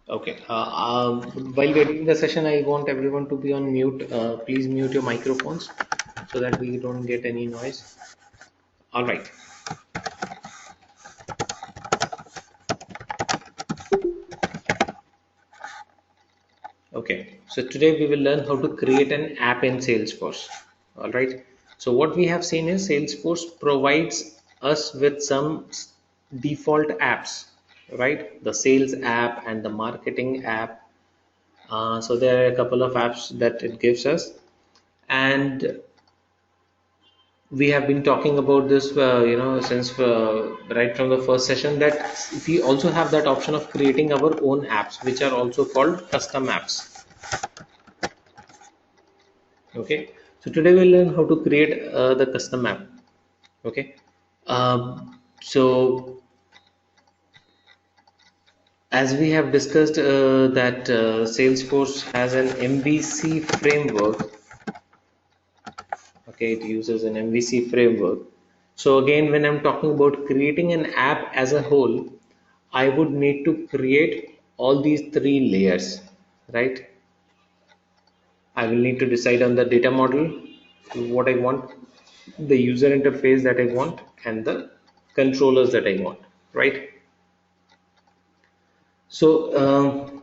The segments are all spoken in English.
Okay. While waiting the session, I want everyone to be on mute. Please mute your microphones so that we don't get any noise. All right. Okay. So today we will learn how to create an app in Salesforce. All right. So what we have seen is Salesforce provides us with some default apps, right? The sales app and the marketing app. So there are a couple of apps that it gives us, and we have been talking about this since right from the first session, that we also have that option of creating our own apps, which are also called custom apps. Okay, so today we'll learn how to create the custom app. Okay. So as we have discussed, that Salesforce has an MVC framework. Okay, it uses an MVC framework. So again, when I'm talking about creating an app as a whole, I would need to create all these three layers, right? I will need to decide on the data model, what I want, the user interface that I want, and the controllers that I want, right? So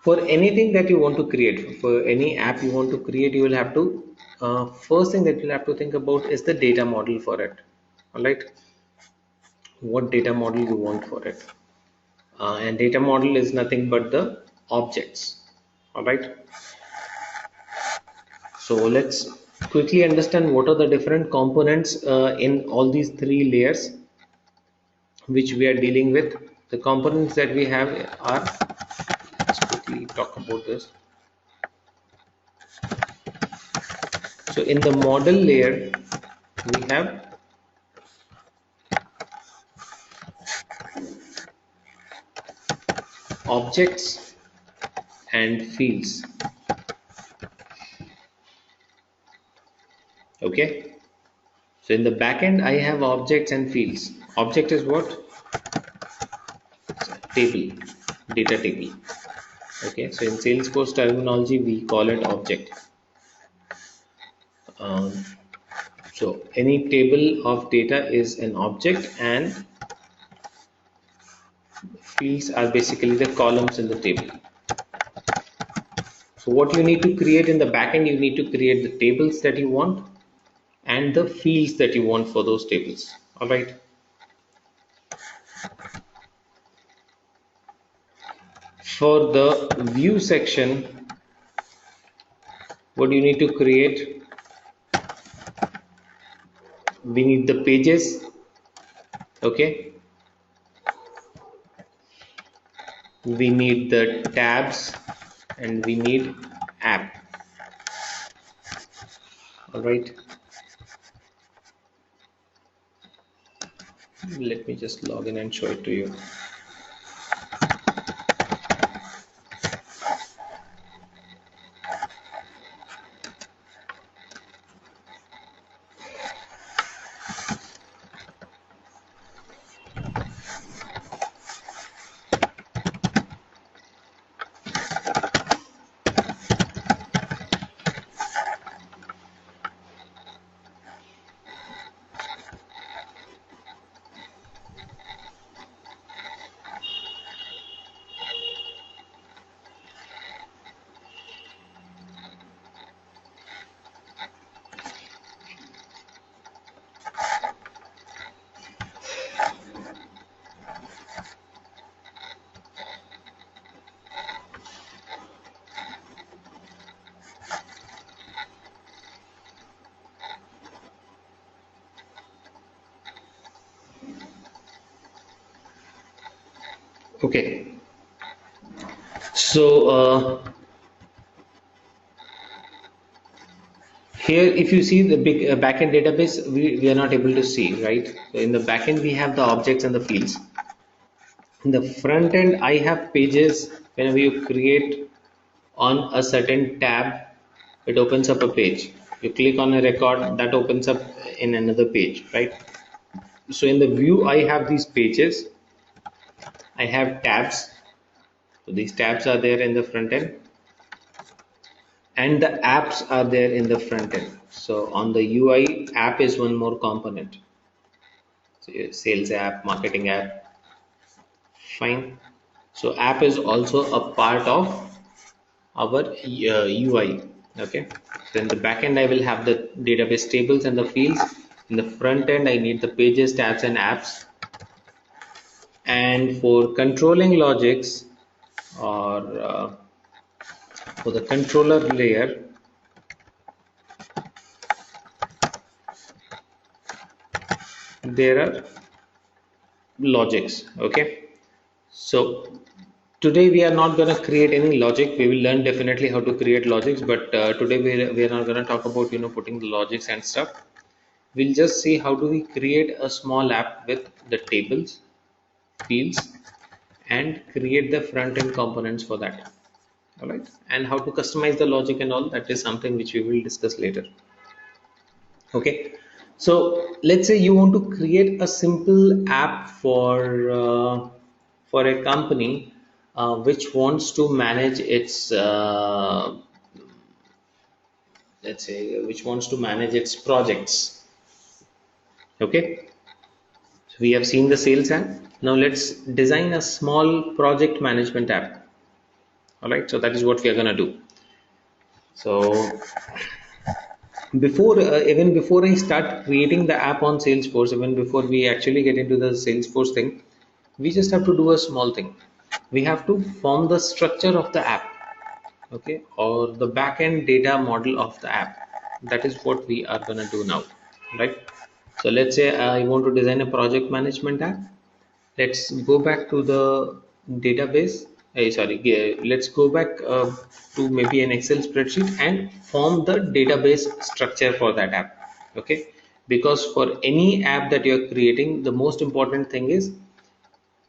for anything that you want to create, for any app you want to create, you will have to, first thing that you'll have to think about is the data model for it. All right, what data model you want for it. And data model is nothing but the objects. All right, so let's quickly understand what are the different components in all these three layers which we are dealing with. The components that we have are, let's quickly talk about this. So in the model layer we have objects and fields. Okay, so in the backend I have objects and fields. Object is what? Table, data table. Okay, so in Salesforce terminology we call it object. um, so any table of data is an object, and fields are basically the columns in the table. So what you need to create in the backend, you need to create the tables that you want and the fields that you want for those tables. All right. For the view section, what you need to create, we need the pages. Okay, we need the tabs, and we need app. All right, let me just log in and show it to you. Okay, so here if you see the big backend database, we are not able to see, right? So in the backend we have the objects and the fields. In the front end I have pages. Whenever you create on a certain tab, it opens up a page. You click on a record, that opens up in another page, right? So in the view I have these pages, I have tabs, So these tabs are there in the front end, and the apps are there in the front end. So on the UI, app is one more component. So sales app, marketing app, fine. So app is also a part of our UI. Okay. Then the back end, I will have the database tables and the fields. In the front end, I need the pages, tabs, and apps. And for controlling logics, or for the controller layer, there are logics. Okay. So today we are not going to create any logic. We will learn definitely how to create logics, but today we are not going to talk about putting the logics and stuff. We'll just see how do we create a small app with the tables, fields, and create the front end components for that. All right, and how to customize the logic and all, that is something which we will discuss later. Okay, so let's say you want to create a simple app for a company which wants to manage its let's say which wants to manage its projects. Okay, so we have seen the sales app. Now let's design a small project management app. All right, so that is what we are going to do. So even before I start creating the app on Salesforce, even before we actually get into the Salesforce thing, we just have to do a small thing. We have to form the structure of the app, okay, or the backend data model of the app. That is what we are going to do now, right? So let's say I want to design a project management app. Let's go back to the database. Let's go back to maybe an Excel spreadsheet and form the database structure for that app. Okay, because for any app that you're creating, the most important thing is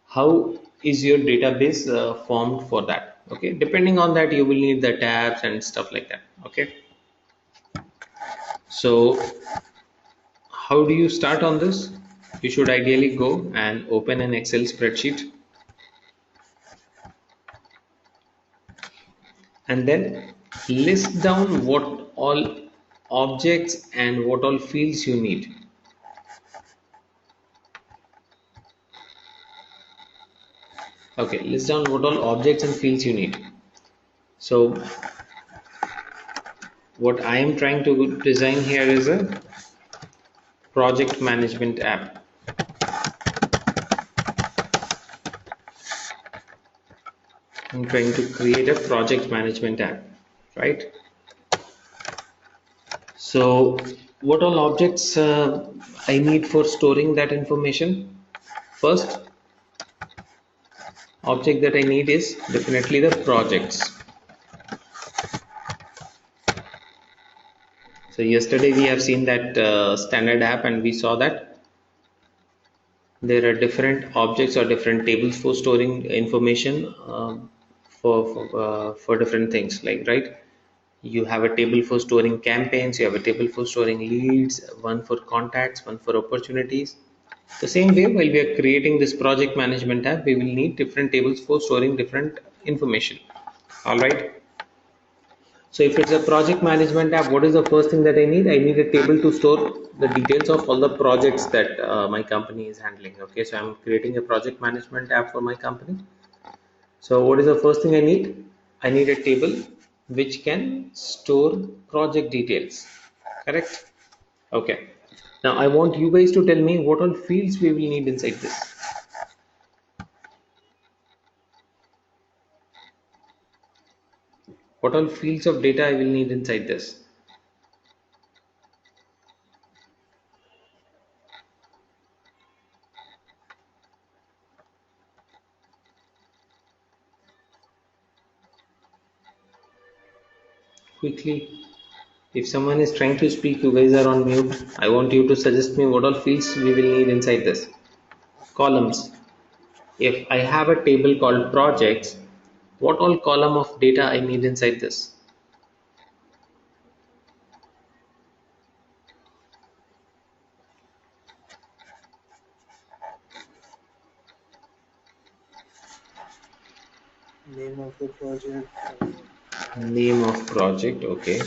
how is your database formed for that. Okay, depending on that, you will need the tabs and stuff like that. Okay, so how do you start on this? You should ideally go and open an Excel spreadsheet, and then list down what all objects and what all fields you need. Okay, list down what all objects and fields you need. So what I am trying to design here is a project management app. I'm trying to create a project management app, right? So what all objects I need for storing that information? First object that I need is definitely the projects. So yesterday we have seen that standard app, and we saw that there are different objects or different tables for storing information for different things, like, right, you have a table for storing campaigns, you have a table for storing leads, one for contacts, one for opportunities. The same way, while we are creating this project management app, we will need different tables for storing different information. All right, so if it's a project management app, what is the first thing that I need? I need a table to store the details of all the projects that my company is handling. Okay, so I'm creating a project management app for my company. So what is the first thing I need? I need a table which can store project details. Correct? Okay. Now I want you guys to tell me what all fields we will need inside this. What all fields of data I will need inside this. Quickly. If someone is trying to speak, you guys are on mute. I want you to suggest me what all fields we will need inside this. Columns. If I have a table called projects, what all column of data I need inside this? Name of the project. Name of project. Okay.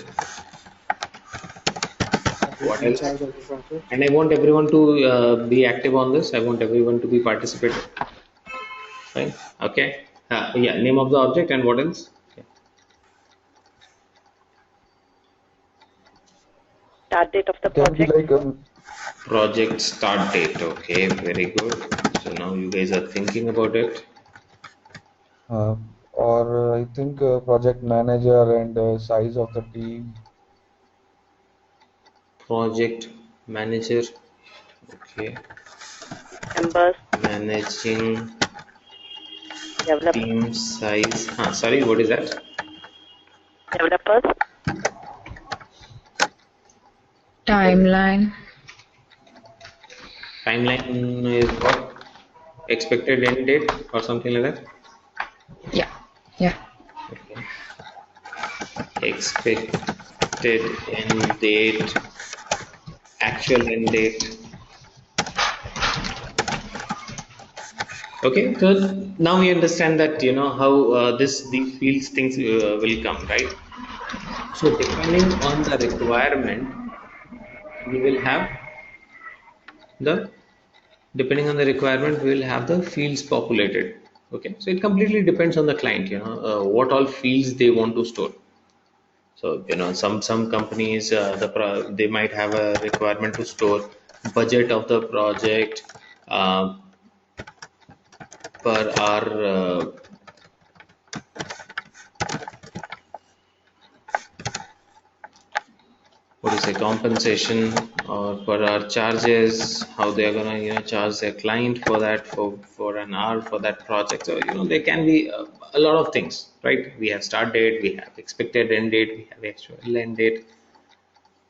Who's What in else? charge of the project? And I want everyone to be active on this. I want everyone to be participating. Fine. Okay. Yeah. Name of the object and what else? Yeah. Start date of the Can be project. like Project start date. Okay. Very good. So now you guys are thinking about it. uh, or I think project manager and size of the team. Project manager. Okay. Members, Managing develop, team size. Sorry. What is that? developers, Timeline. Timeline is what? Expected end date or something like that? Yeah. Yeah. Okay. Expected end date, actual end date. Okay, so now we understand that how these fields things will come, right? So depending on the requirement, we will have the depending on the requirement, we will have the fields populated. Okay, so it completely depends on the client, what all fields they want to store. So some companies they might have a requirement to store budget of the project uh, per hour, what is the compensation or per hour charges, how they are gonna charge their client for that for an hour for that project. So there can be a lot of things, right? We have start date, we have expected end date, we have actual end date.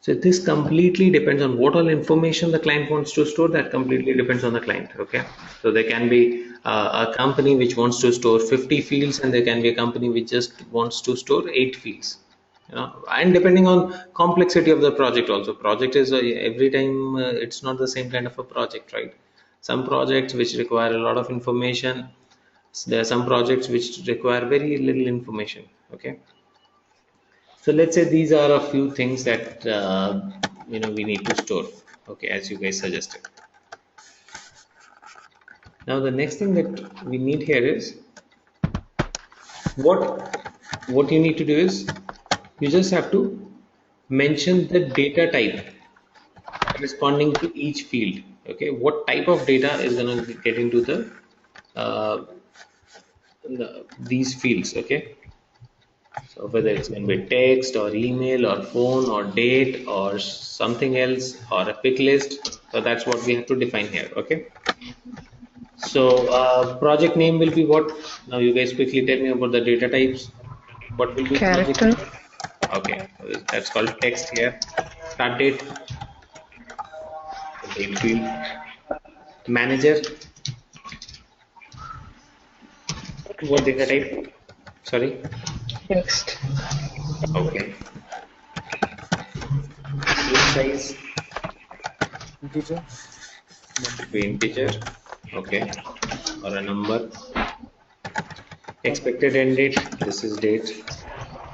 So this completely depends on what all information the client wants to store. That completely depends on the client. Okay. So there can be a company which wants to store 50 fields, and there can be a company which just wants to store 8 fields. And depending on complexity of the project also. Project is every time it's not the same kind of a project, right? Some projects which require a lot of information. There are some projects which require very little information. Okay. So let's say these are a few things that we need to store. Okay, as you guys suggested. Now the next thing that we need here is what you need to do is you just have to mention the data type corresponding to each field. Okay, what type of data is going to get into uh, these fields? Okay, so whether it's going to be text or email or phone or date or something else or a pick list. So that's what we have to define here. Okay. So project name will be what? Now you guys quickly tell me about the data types. What will be project Character. name? Okay. So that's called text here. Start date, the date field. Manager, what data type? Sorry. Text. Okay. Team size, Integer. should be integer. Okay. Or a number. Expected end date, this is date.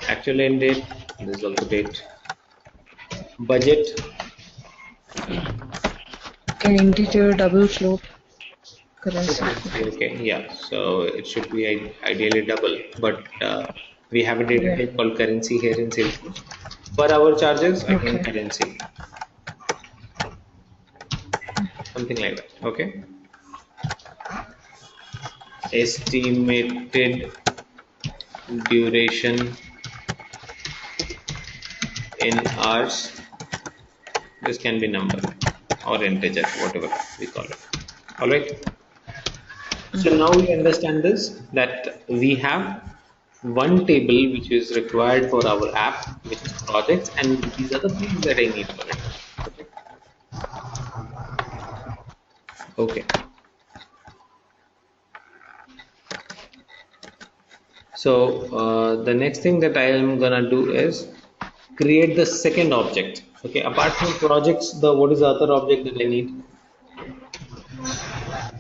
Actual end date, this is also date. Budget, An integer double float currency. okay, yeah. So it should be ideally double, but we have a data Yeah. type called currency here in Salesforce. Per hour charges, again Okay. currency, something like that. Okay. Estimated duration in hours. This can be number or integer, whatever we call it. All right. So now we understand this, that we have one table which is required for our app, which is projects, and these are the fields that I need for it. Okay. So the next thing that I am gonna do is create the second object. Okay. Apart from projects, what is the other object that I need?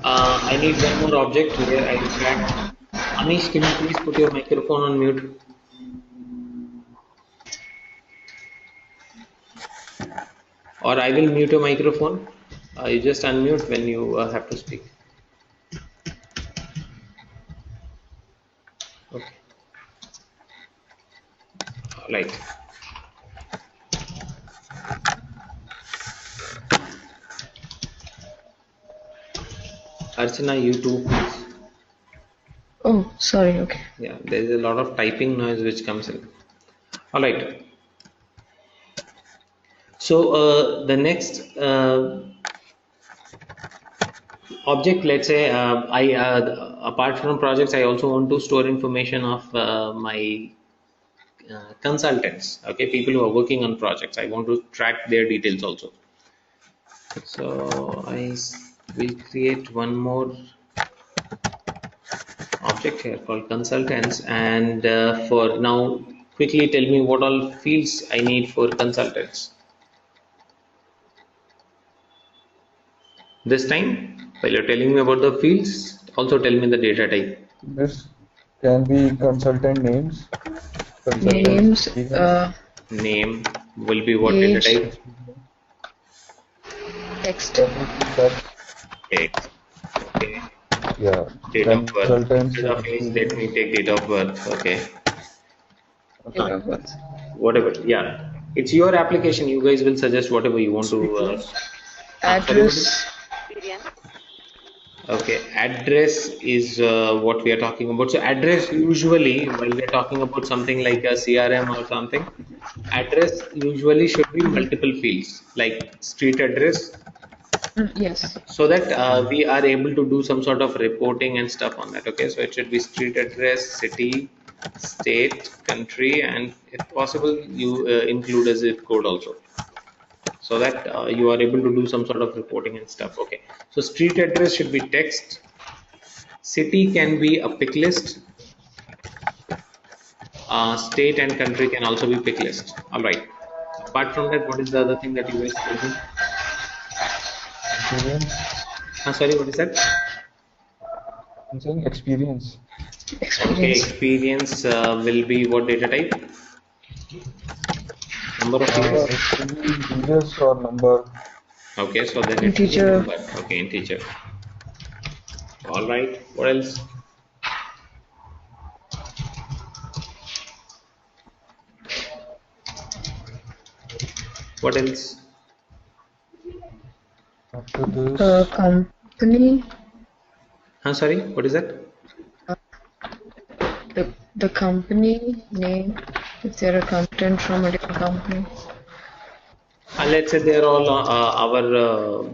I need one more object where I track Anish, can you please put your microphone on mute? Or I will mute your microphone. You just unmute when you have to speak. Okay. All right. Archana, you too, please. Oh, sorry. Okay. Yeah, there is a lot of typing noise which comes in. All right. So the next object, let's say, I apart from projects, I also want to store information of my consultants. Okay, people who are working on projects. I want to track their details also. So will create one more object here called consultants, and for now, quickly tell me what all fields I need for consultants. This time, while you're telling me about the fields, also tell me the data type. This can be consultant names, consultant Names, experience, Name will be what data age, type? experience. text. That would be text. Text. Okay. Yeah, Date of birth. consultants Instead of age, let me experience. take date of birth. Okay. Date of birth. Whatever. Yeah. It's your application. You guys will suggest whatever you want to. Experience. Sorry, what is? Address. Experience. Okay, address is what we are talking about. So address usually, while we are talking about something like a CRM or something, address usually should be multiple fields, like street address, Yes. so that we are able to do some sort of reporting and stuff on that. Okay, so it should be street address, city, state, country, and if possible, you include a zip code also, so that you are able to do some sort of reporting and stuff. Okay, so street address should be text. City can be a pick list. State and country can also be pick list. All right. Apart from that, what is the other thing that you guys told me? Experience. Sorry, what is that? I'm saying experience. Okay, Experience. experience will be what data type? Number of years. It can be integers or number. Okay, so then it will be Integer. number. Okay, integer. All right. What else? What else? After this, Company. Sorry, what is that? The company name. If they're a content from a different company. Let's say they are all our,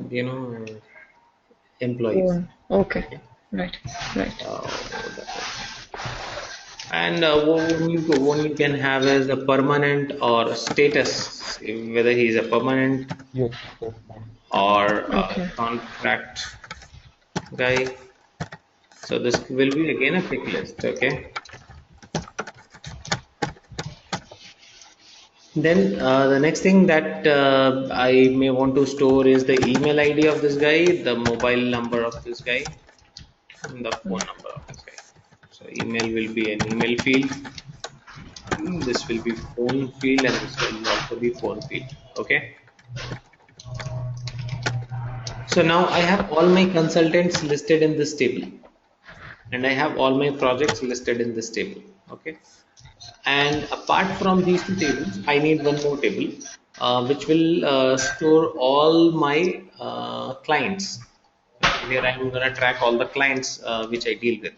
employees. Own. Okay. Right. Right. And one you can have as a permanent or status, whether he is a permanent yes, that's fine. or a Okay. contract guy. So this will be again a pick list. Okay. Then the next thing that I may want to store is the email ID of this guy, the mobile number of this guy, and the phone number of this guy. So email will be an email field. This will be phone field, and this will also be phone field. Okay. So now I have all my consultants listed in this table, and I have all my projects listed in this table. Okay. And apart from these two tables, I need one more table which will store all my clients. Where I'm going to track all the clients which I deal with.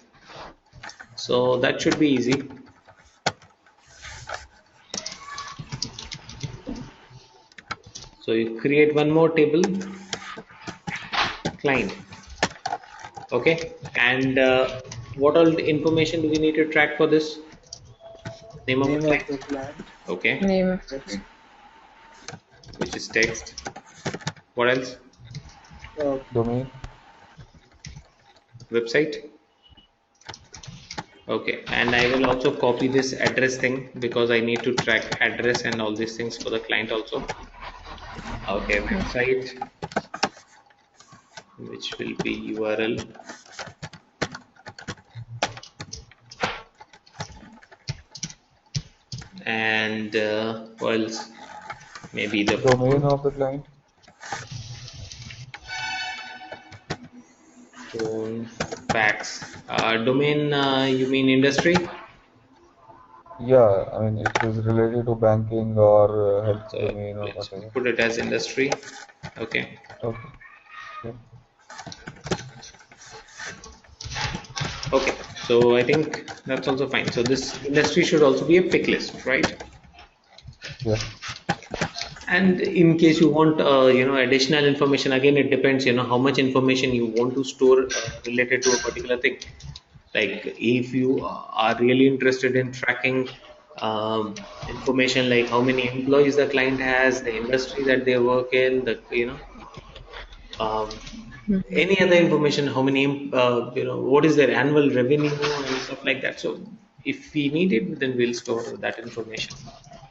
So that should be easy. So you create one more table, client. Okay. And what all information do we need to track for this? Name of the Name of client. the client. Okay. Name of Text. Which is text. What else? Domain. Website. Okay, and I will also copy this address thing because I need to track address and all these things for the client also. Okay, website, which will be URL. and what else? Maybe the Domain of the client. phone, fax. Domain, you mean industry? Yeah, I mean it is related to banking or health So domain or let's whatever. put it as industry. Okay. Okay. Yeah. Okay. So I think that's also fine. So this industry should also be a pick list, right? Yeah. And in case you want, additional information, again, it depends, how much information you want to store related to a particular thing. Like if you are really interested in tracking information like how many employees the client has, the industry that they work in, um, any other information, how many, what is their annual revenue and stuff like that. So if we need it, then we'll store that information.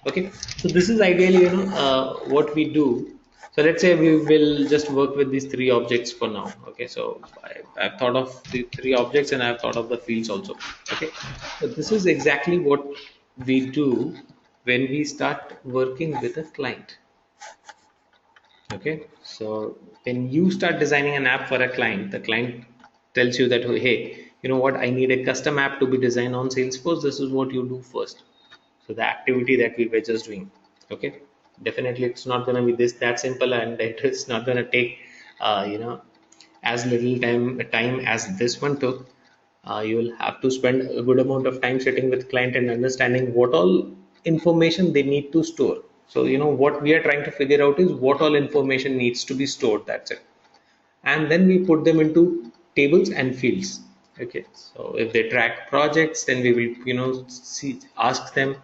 Okay, so this is ideally, what we do. So let's say we will just work with these three objects for now. Okay, so I've thought of the three objects and I've thought of the fields also. Okay, so this is exactly what we do when we start working with a client. Okay, so when you start designing an app for a client, the client tells you that, hey, you know what, I need a custom app to be designed on Salesforce. This is what you do first. So the activity that we were just doing. Okay, definitely it's not going to be this that simple, and it is not going to take, as little time as this one took. You will have to spend a good amount of time sitting with client and understanding what all information they need to store. So what we are trying to figure out is what all information needs to be stored. That's it. And then we put them into tables and fields. Okay, so if they track projects, then we will ask them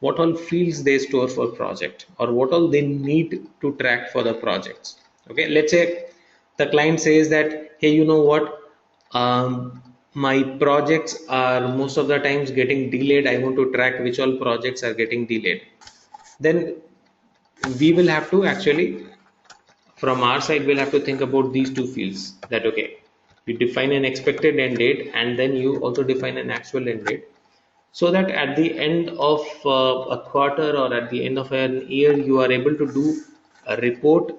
what all fields they store for project, or what all they need to track for the projects. Okay, let's say the client says that, hey, you know what, my projects are most of the times getting delayed. I want to track which all projects are getting delayed. Then we will have to actually, from our side, we'll have to think about these two fields. That, okay, you define an expected end date, and then you also define an actual end date, so that at the end of a quarter or at the end of an year, you are able to do a report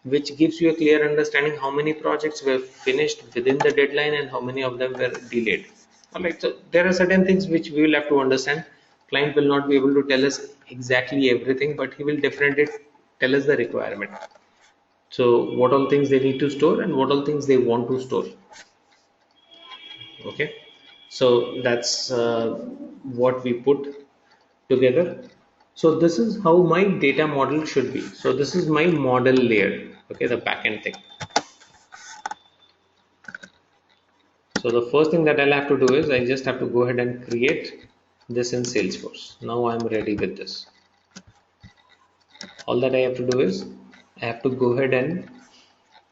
which gives you a clear understanding how many projects were finished within the deadline and how many of them were delayed. All right, so there are certain things which we will have to understand. Client will not be able to tell us exactly everything, but he will definitely tell us the requirement. So what all things they need to store and what all things they want to store. Okay, so that's what we put together. So this is how my data model should be. So this is my model layer. Okay, the backend thing. So the first thing that I'll have to do is I just have to go ahead and create this in Salesforce. Now I'm ready with this. All that I have to do is I have to go ahead and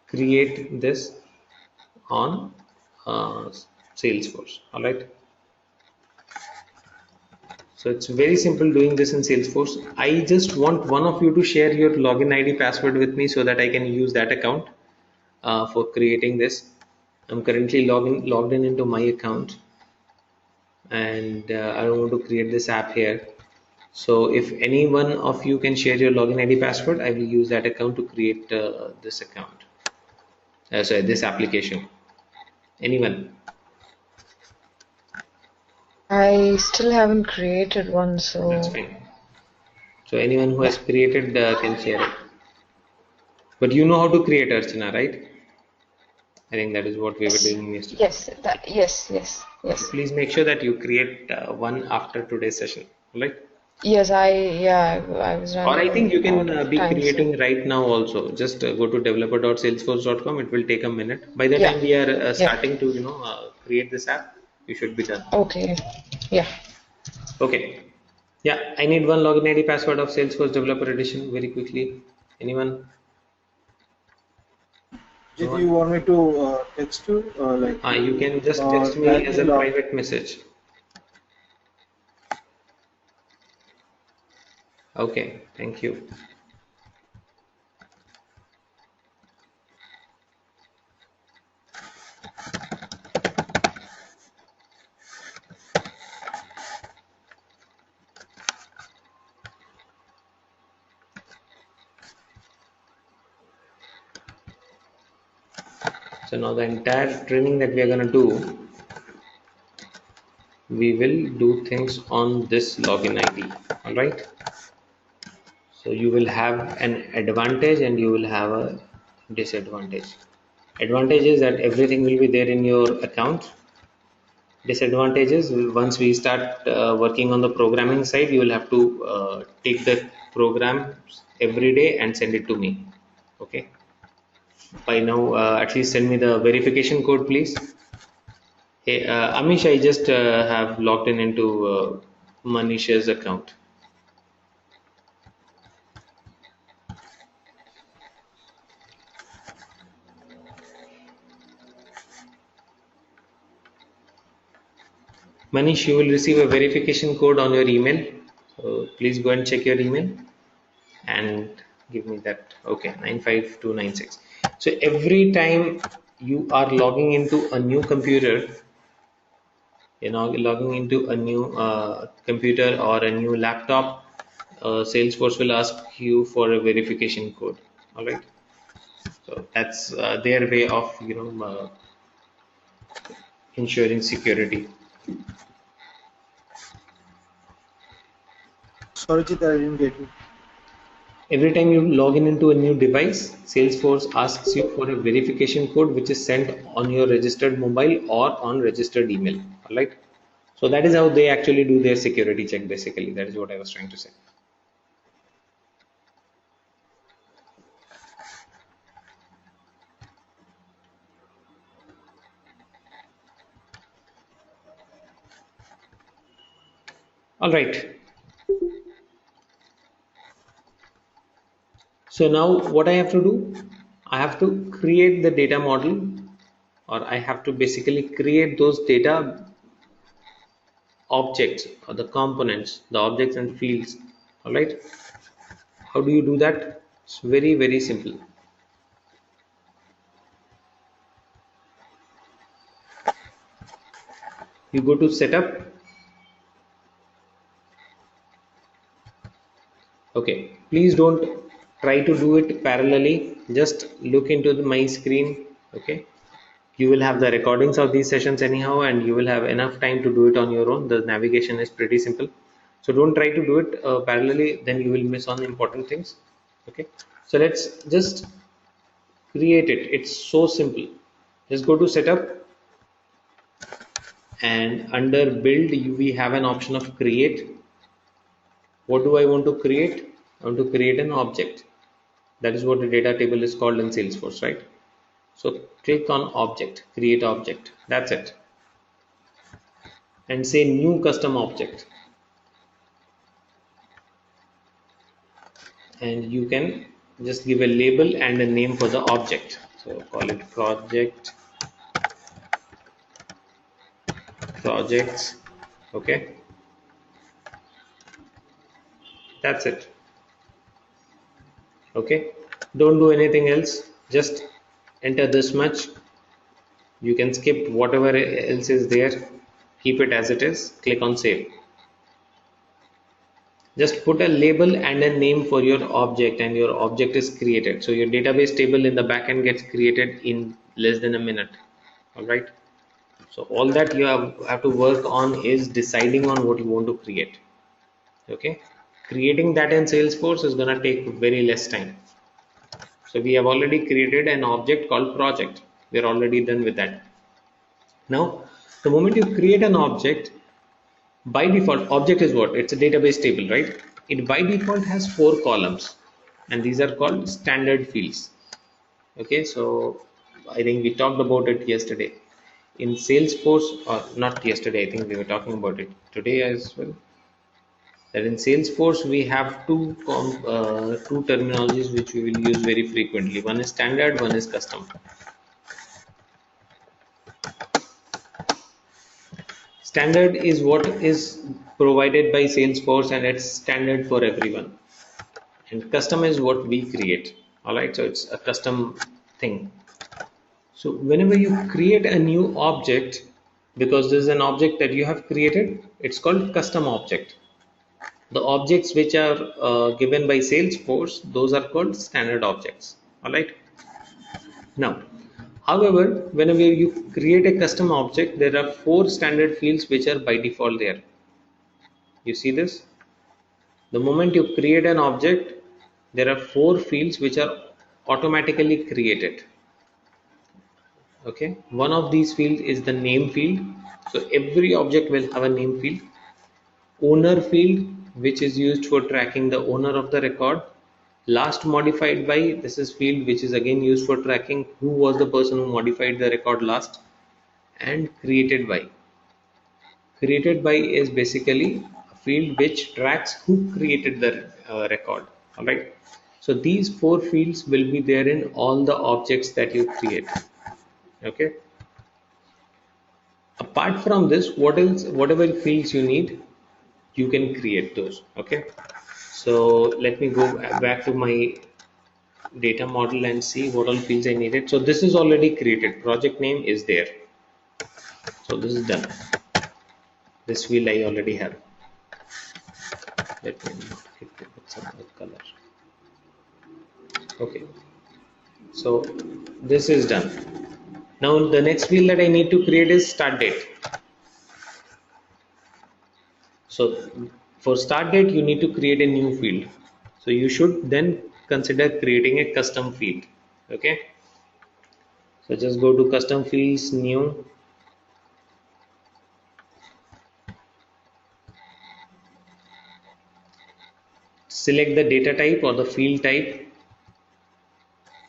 create this on uh, Salesforce. All right. So it's very simple doing this in Salesforce. I just want one of you to share your login ID password with me so that I can use that account for creating this. I'm currently logged in into my account, and I want to create this app here. So if any one of you can share your login ID password, I will use that account to create this account. Sorry, this application. Anyone? I still haven't created one, That's so fine. So anyone who yeah. has created can share it. But you know how to create, Archana, right? I think that is what we were Yes, doing yesterday. yes, So yes. please make sure that you create one after today's session, right? Yes, I was Or I think you running can out of be time, so creating right now also. Just go to developer.salesforce.com. It will take a minute. By the yeah, time we are yeah. starting to, create this app, you should be done. Okay, yeah. Okay. Yeah, I need one login ID password of Salesforce Developer Edition very quickly. Anyone? No Did one? you want me to text you, like You you can just text me as directly a log? private message. Okay, thank you. So now the entire training that we are going to do, we will do things on this login ID. All right. So you will have an advantage and you will have a disadvantage. Advantage is that everything will be there in your account. Disadvantages, once we start working on the programming side, you will have to take the programs every day and send it to me. Okay. By now, at least send me the verification code, please. Hey, Amish, I just have logged in into Manisha's account. Manish, you will receive a verification code on your email. So please go and check your email and give me that. Okay, 95296. So every time you are logging into a new computer, logging into a new computer or a new laptop, Salesforce will ask you for a verification code. All right. So that's their way of ensuring security. Sorry, Jeet, I didn't get you. Every time you log in into a new device, Salesforce asks you for a verification code which is sent on your registered mobile or on registered email. All right. So that is how they actually do their security check. Basically, that is what I was trying to say. All right. So now what I have to do, I have to create the data model, or I have to basically create those data objects or the components, the objects and fields. All right. How do you do that? It's very, very simple. You go to setup. Okay, please don't try to do it parallelly. Just look into my screen. Okay, you will have the recordings of these sessions anyhow, and you will have enough time to do it on your own. The navigation is pretty simple, so don't try to do it parallelly, then you will miss on important things. Okay, so let's just create it. It's so simple. Just go to setup, and under build we have an option of create. What do I want to create? I want to create an object. That is what the data table is called in Salesforce, right? So click on object, create object. That's it. And say new custom object. And you can just give a label and a name for the object. So call it projects. Okay. That's it. Okay. Don't do anything else. Just enter this much. You can skip whatever else is there. Keep it as it is. Click on save. Just put a label and a name for your object, and your object is created. So your database table in the backend gets created in less than a minute. All right. So all that you have to work on is deciding on what you want to create. Okay. Creating that in Salesforce is going to take very less time. So we have already created an object called project. We're already done with that. Now, the moment you create an object, by default, object is what? It's a database table, right? It by default has 4 columns, and these are called standard fields. Okay, so I think we talked about it yesterday in Salesforce, or not yesterday, I think we were talking about it today as well. That in Salesforce we have two terminologies which we will use very frequently. One is standard, one is custom. Standard is what is provided by Salesforce, and it's standard for everyone. And custom is what we create. All right, so it's a custom thing. So whenever you create a new object, because this is an object that you have created, it's called custom object. The objects which are given by Salesforce, those are called standard objects. All right. Now, However, whenever you create a custom object, there are 4 standard fields which are by default there. You see this? The moment you create an object, there are 4 fields which are automatically created. Okay, one of these fields is the name field. So every object will have a name field. Owner field, which is used for tracking the owner of the record. Last modified by, this is field which is again used for tracking who was the person who modified the record last. And created by. Created by is basically a field which tracks who created the record. All right. So these 4 fields will be there in all the objects that you create. Okay. Apart from this, what else? Whatever fields you need, you can create those. Okay. So let me go back to my data model and see what all fields I needed. So this is already created. Project name is there. So this is done. This field I already have. Let me hit it with some other color. Okay. So this is done. Now the next field that I need to create is start date. So for start date, you need to create a new field. So you should then consider creating a custom field. Okay. So just go to custom fields, new. Select the data type or the field type.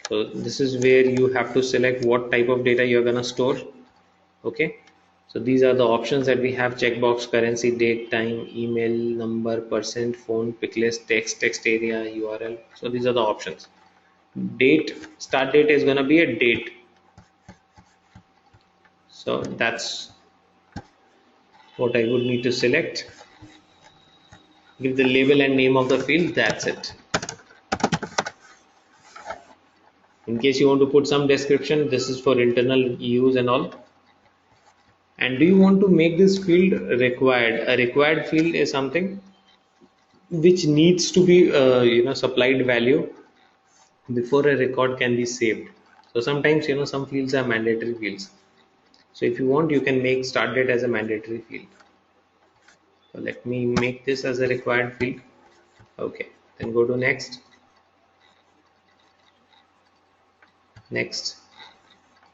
So this is where you have to select what type of data you're gonna store. Okay. So these are the options that we have: checkbox, currency, date, time, email, number, percent, phone, pick list, text area, URL. So these are the options. Date, start date is gonna be a date. So that's what I would need to select. Give the label and name of the field. That's it. In case you want to put some description, this is for internal use and all. And do you want to make this field required? A required field is something which needs to be supplied value before a record can be saved. So sometimes some fields are mandatory fields. So if you want, you can make start date as a mandatory field. So let me make this as a required field. Okay, then go to next. Next.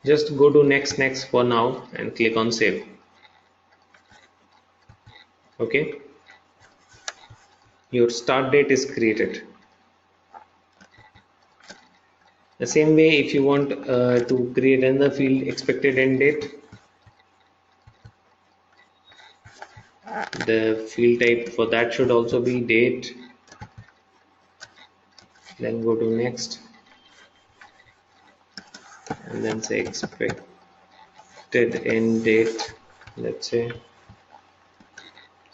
Just go to next for now and click on save. Okay, your start date is created. The same way, if you want to create another field, expected end date, the field type for that should also be date. Then go to next and then say expected end date, let's say.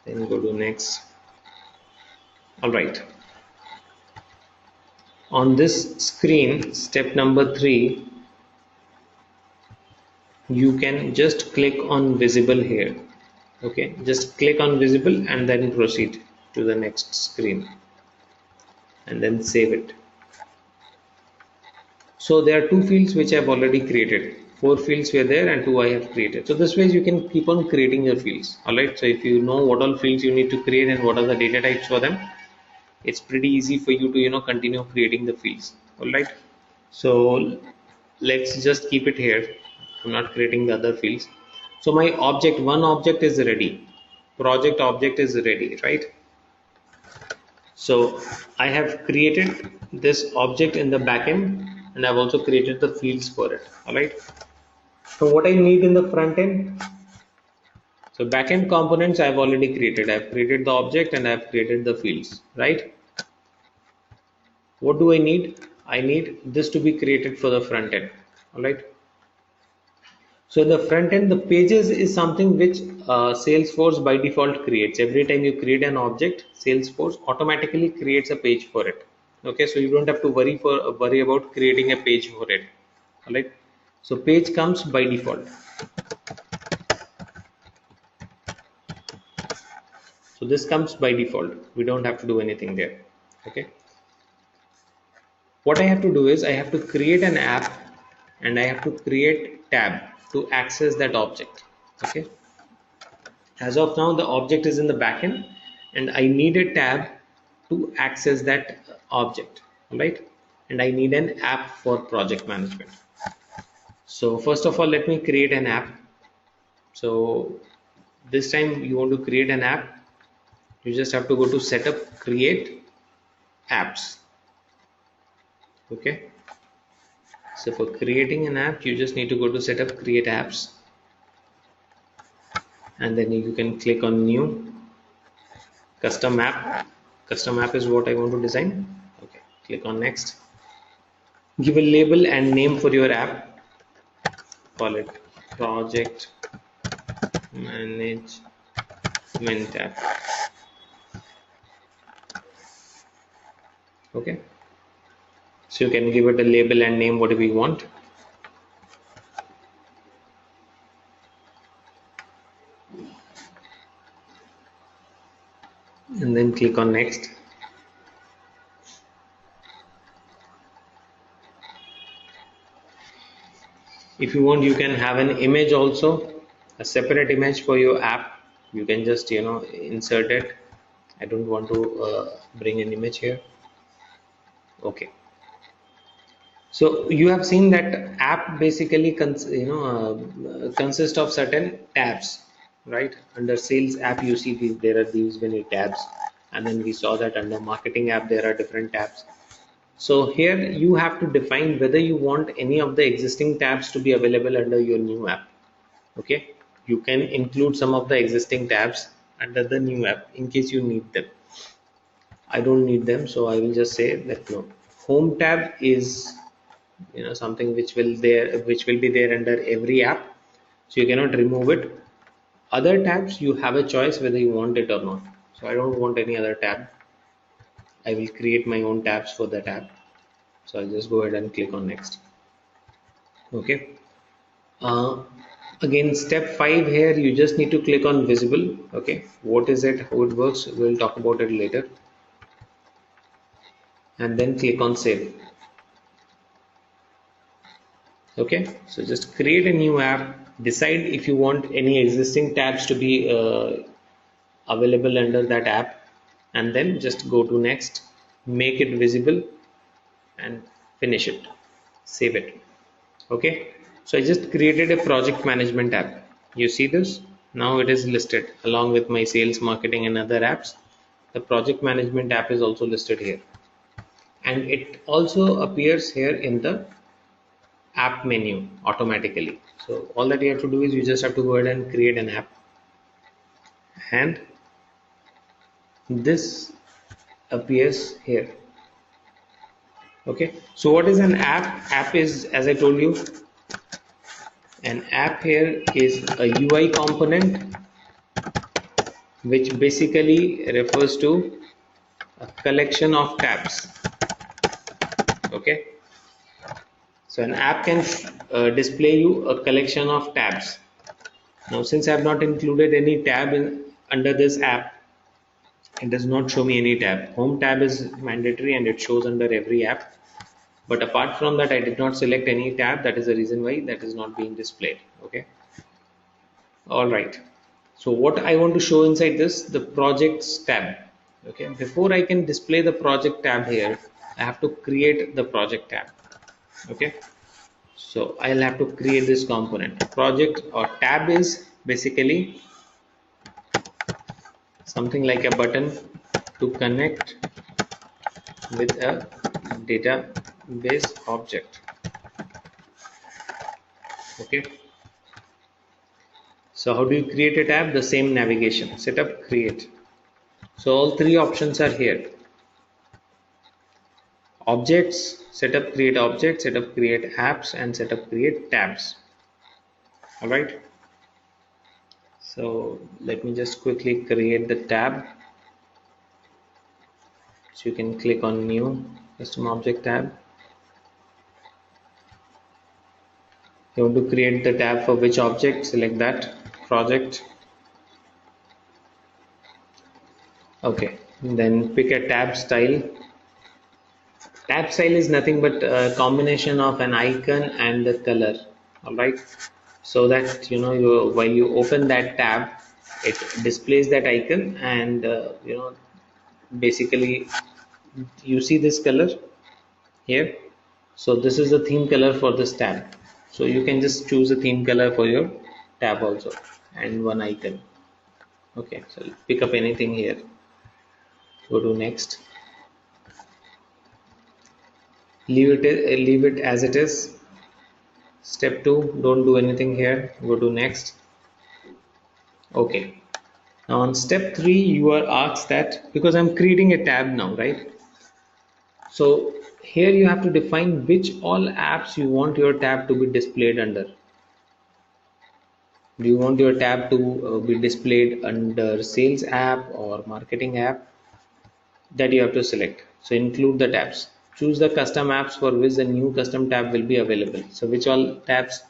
Then go to next. All right. On this screen, step number 3, you can just click on visible here. Okay, just click on visible and then proceed to the next screen and then save it. So there are 2 fields which I have already created. 4 fields were there and 2 I have created. So this way you can keep on creating your fields. Alright, so if you know what all fields you need to create and what are the data types for them, it's pretty easy for you to continue creating the fields. Alright, so let's just keep it here. I'm not creating the other fields. So my object, one object is ready. Project object is ready, right? So I have created this object in the backend and I've also created the fields for it. Alright. So what I need in the front end. So backend components I've already created. I've created the object and I've created the fields, right? What do I need? I need this to be created for the front end. Alright. So in the front end, the pages is something which Salesforce by default creates. Every time you create an object, Salesforce automatically creates a page for it. Okay, so you don't have to worry about creating a page for it. All right. So page comes by default. So this comes by default. We don't have to do anything there. Okay. What I have to do is I have to create an app and I have to create tab to access that object. Okay, as of now the object is in the backend and I need a tab to access that object, right? And I need an app for project management. So first of all, let me create an app. So this time you want to create an app, you just have to go to setup, create apps. Okay, so for creating an app you just need to go to setup, create apps, and then you can click on new, custom app. Custom app is what I want to design. Okay, click on next. Give a label and name for your app. Call it project management app. Okay, so you can give it a label and name whatever you want. And then click on next. If you want, you can have an image also, a separate image for your app. You can just insert it. I don't want to bring an image here. Okay, so you have seen that app basically consists of certain tabs, right? Under sales app you see there are these many tabs, and then we saw that under marketing app there are different tabs. So here you have to define whether you want any of the existing tabs to be available under your new app. Okay, you can include some of the existing tabs under the new app in case you need them. I don't need them, so I will just say that no. Home tab is something which will be there under every app, so you cannot remove it. Other tabs you have a choice whether you want it or not. So I don't want any other tab. I will create my own tabs for that app. So I'll just go ahead and click on next. Okay. Again, step 5 here, you just need to click on visible. Okay, what is it, how it works, we'll talk about it later. And then click on save. Okay, so just create a new app, decide if you want any existing tabs to be available under that app, and then just go to next, make it visible and finish it, save it. Okay, so I just created a project management app. You see this, now it is listed along with my sales, marketing and other apps. The project management app is also listed here, and it also appears here in the app menu automatically. So all that you have to do is you just have to go ahead and create an app, and this appears here. Okay, so what is an app is, as I told you, an app here is a UI component which basically refers to a collection of tabs. Okay, so an app can display you a collection of tabs. Now since I have not included any tab under this app, it does not show me any tab. Home tab is mandatory and it shows under every app, but apart from that I did not select any tab. That is the reason why that is not being displayed. Okay, all right, so what I want to show inside this, the projects tab. Okay, before I can display the project tab here, I have to create the project tab. Okay, so I'll have to create this component. Project or tab is basically something like a button to connect with a database object. Okay, so how do you create a tab? The same navigation, setup, create. So all three options are here: objects, setup, create objects, setup, create apps, and setup, create tabs. All right, so let me just quickly create the tab. So you can click on new, custom object tab. You want to create the tab for which object? Select that, project. Okay, then pick a tab style. Tab style is nothing but a combination of an icon and the color. All right. So that while you open that tab, it displays that icon, and basically you see this color here. So this is the theme color for this tab. So you can just choose a theme color for your tab also, and one icon. Okay, so pick up anything here. Go to next. Leave it as it is. Step 2, don't do anything here. Go to next. Okay. Now on step 3, you are asked that, because I'm creating a tab now, right? So here you have to define which all apps you want your tab to be displayed under. Do you want your tab to be displayed under sales app or marketing app? That you have to select. So include the tabs. Choose the custom apps for which the new custom tab will be available. So which all apps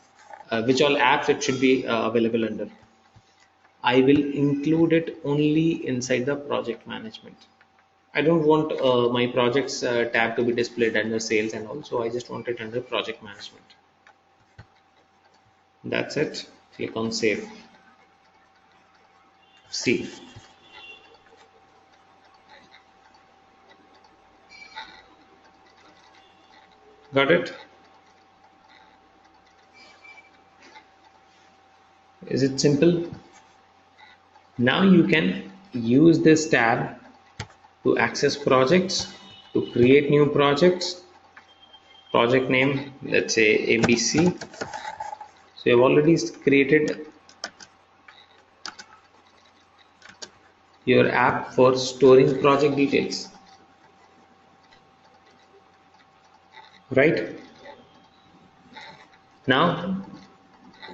it should be available under. I will include it only inside the project management. I don't want my projects tab to be displayed under sales, and also I just want it under project management. That's it. Click on save. See. Got it? Is it simple? Now you can use this tab to access projects, to create new projects. Project name, let's say ABC. So you have already created your app for storing project details, right? Now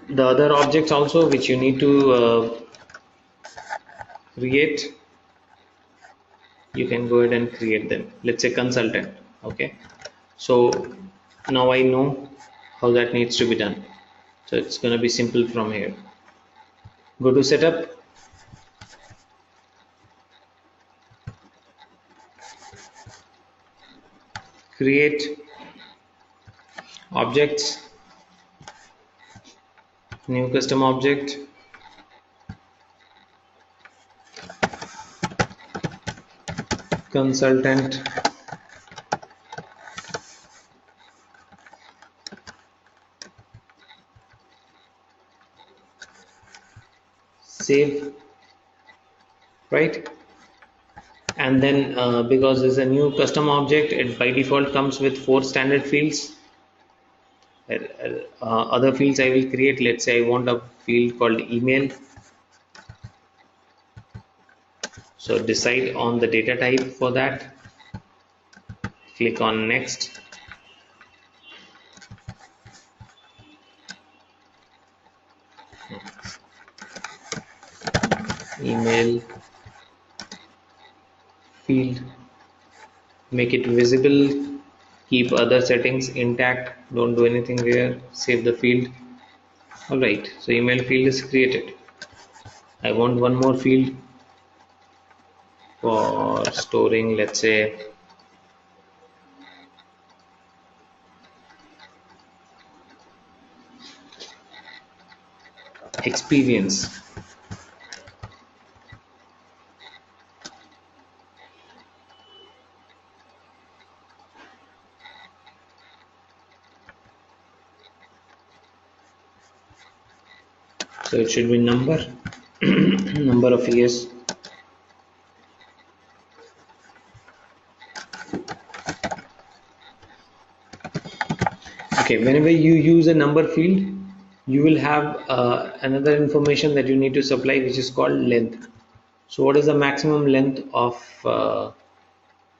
the other objects also which you need to create, you can go ahead and create them. Let's say consultant. Okay, so now I know how that needs to be done. So it's going to be simple from here. Go to setup, create objects, new custom object, consultant, save, right? And then because it's a new custom object, it by default comes with 4 standard fields. Other fields I will create. Let's say I want a field called email. So decide on the data type for that. Click on next. Email field, make it visible, keep other settings intact, don't do anything there, save the field. Alright, so email field is created. I want one more field for storing, let's say experience. So it should be number number of years. Okay, whenever you use a number field, you will have another information that you need to supply, which is called length. So what is the maximum length of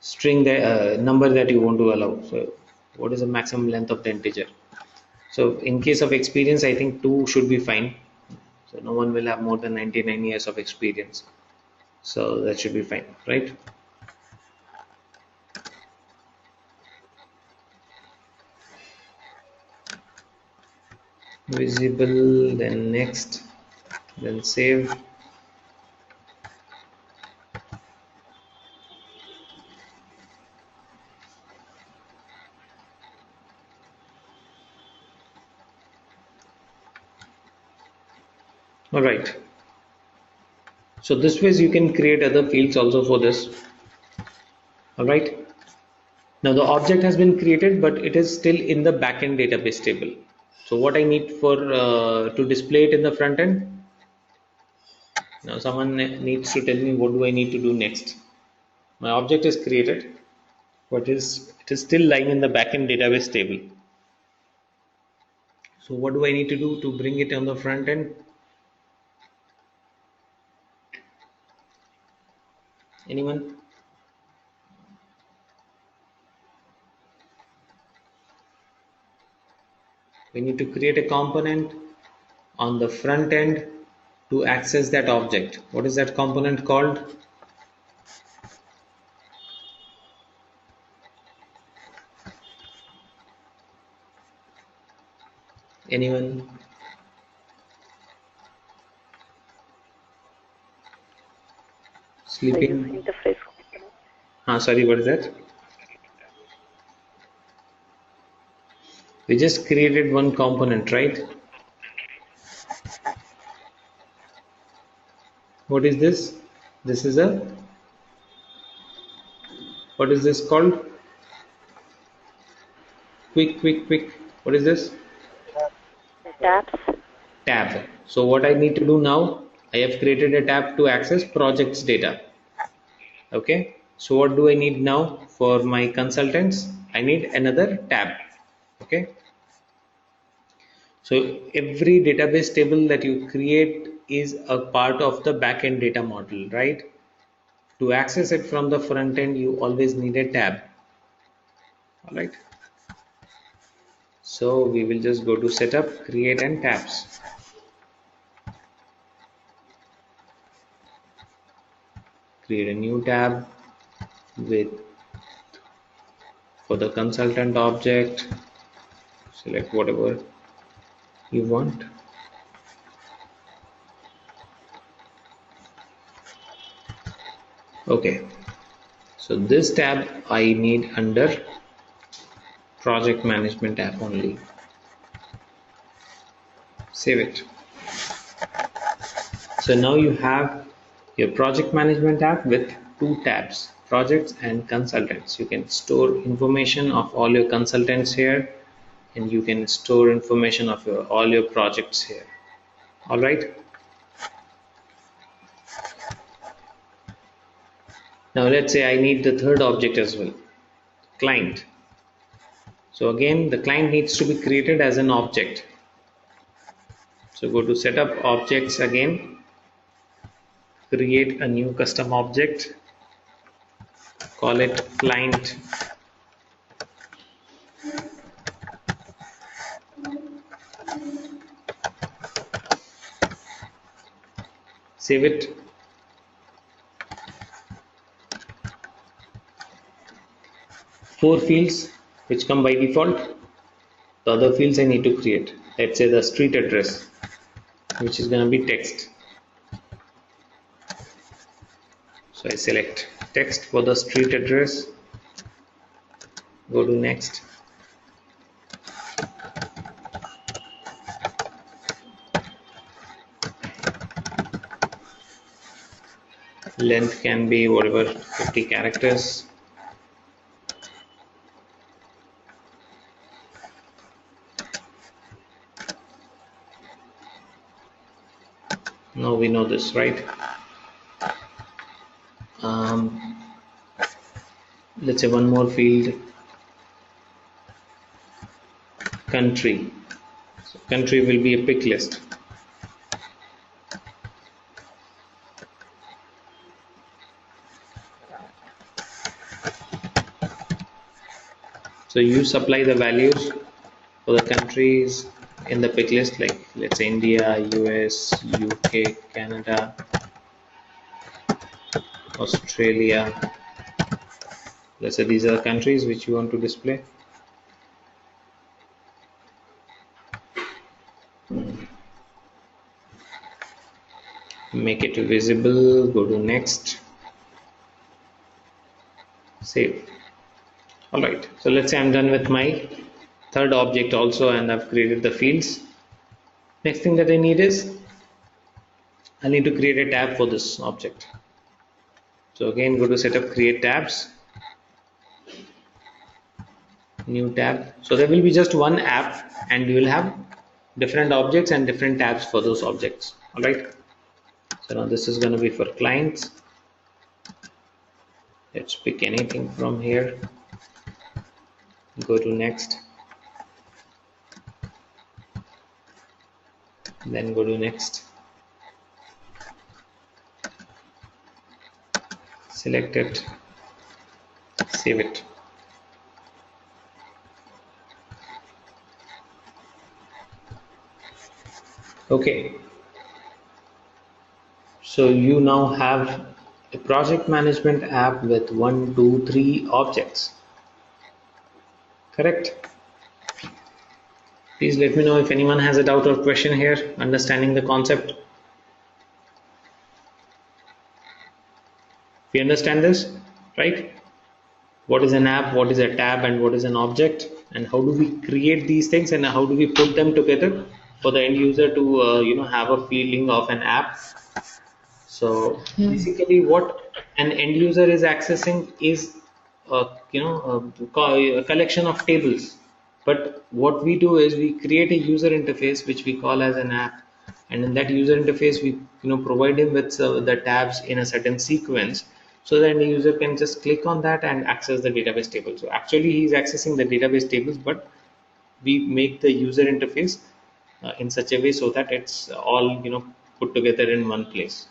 string, the number that you want to allow? So what is the maximum length of the integer? So in case of experience, I think 2 should be fine. So no one will have more than 99 years of experience. So that should be fine, right? Visible, then next, then save. All right. So this ways you can create other fields also for this. All right. Now the object has been created, but it is still in the backend database table. So what I need for to display it in the front end? Now someone needs to tell me what do I need to do next. My object is created, but it is still lying in the backend database table. So what do I need to do to bring it on the front end? Anyone? We need to create a component on the front end to access that object. What is that component called? Anyone? The user Sleeping? interface. Sorry, what is that? We just created one component, right? What is this? This is a, what is this called? Quick. What is this? The tabs. Tab. So what I need to do now, I have created a tab to access projects data. Okay. So what do I need now for my consultants? I need another tab. Okay. So every database table that you create is a part of the backend data model, right? To access it from the front end, you always need a tab. All right. So we will just go to setup, create and tabs. Create a new tab with for the consultant object. Select whatever you want. Okay. So this tab I need under project management app only. Save it. So now you have your project management app with two tabs, projects and consultants. You can store information of all your consultants here, and you can store information of all your projects here. All right. Now let's say I need the third object as well, client. So again, the client needs to be created as an object. So go to setup objects again, create a new custom object, call it client. Save it. Four fields which come by default. The other fields I need to create. Let's say the street address, which is going to be text. So I select text for the street address. Go to next. Length can be whatever, 50 characters. Now we know this, right? Let's say one more field, country. So country will be a pick list. So you supply the values for the countries in the pick list, like let's say India, US, UK, Canada, Australia. Let's say these are the countries which you want to display. Make it visible, go to next, save. All right, so let's say I'm done with my third object also, and I've created the fields. Next thing that I need is I need to create a tab for this object. So again, go to setup, create tabs, new tab. So there will be just one app and you will have different objects and different tabs for those objects. All right. So now this is going to be for clients. Let's pick anything from here. Go to next. Then go to next. Select it. Save it. Okay. So you now have a project management app with 1, 2, 3 objects. Correct? Please let me know if anyone has a doubt or question here, understanding the concept. We understand this, right? What is an app, what is a tab, and what is an object, and how do we create these things, and how do we put them together for the end user to have a feeling of an app. So basically what an end user is accessing is a collection of tables, but what we do is we create a user interface which we call as an app, and in that user interface we provide him with the tabs in a certain sequence, so that the user can just click on that and access the database table. So actually he is accessing the database tables, but we make the user interface in such a way so that it's all put together in one place.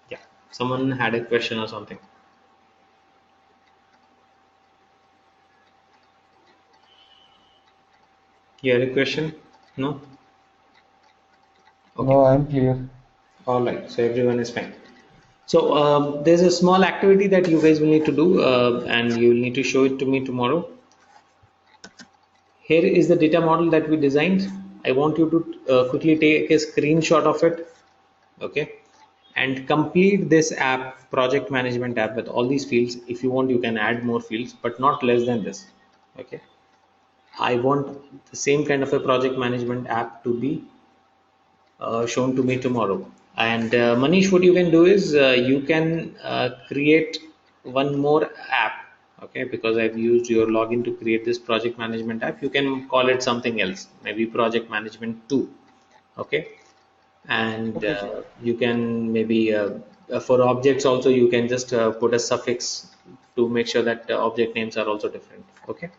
Yeah, someone had a question or something. You had a question? No? Okay. No, I'm clear. All right. So everyone is fine. So there's a small activity that you guys will need to do, and you will need to show it to me tomorrow. Here is the data model that we designed. I want you to quickly take a screenshot of it. Okay. And complete this app, project management app, with all these fields. If you want, you can add more fields, but not less than this. Okay. I want the same kind of a project management app to be shown to me tomorrow. And Manish, what you can do is you can create one more app. Okay, because I've used your login to create this project management app. You can call it something else, maybe project management 2. Okay, and you can maybe for objects also you can just put a suffix to make sure that object names are also different. Okay,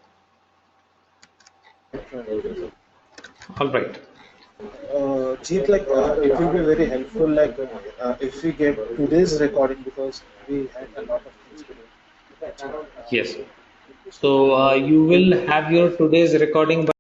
all right. Jeet, it will be very helpful, if we get today's recording, because we had a lot of things to do. Yes. So you will have your today's recording by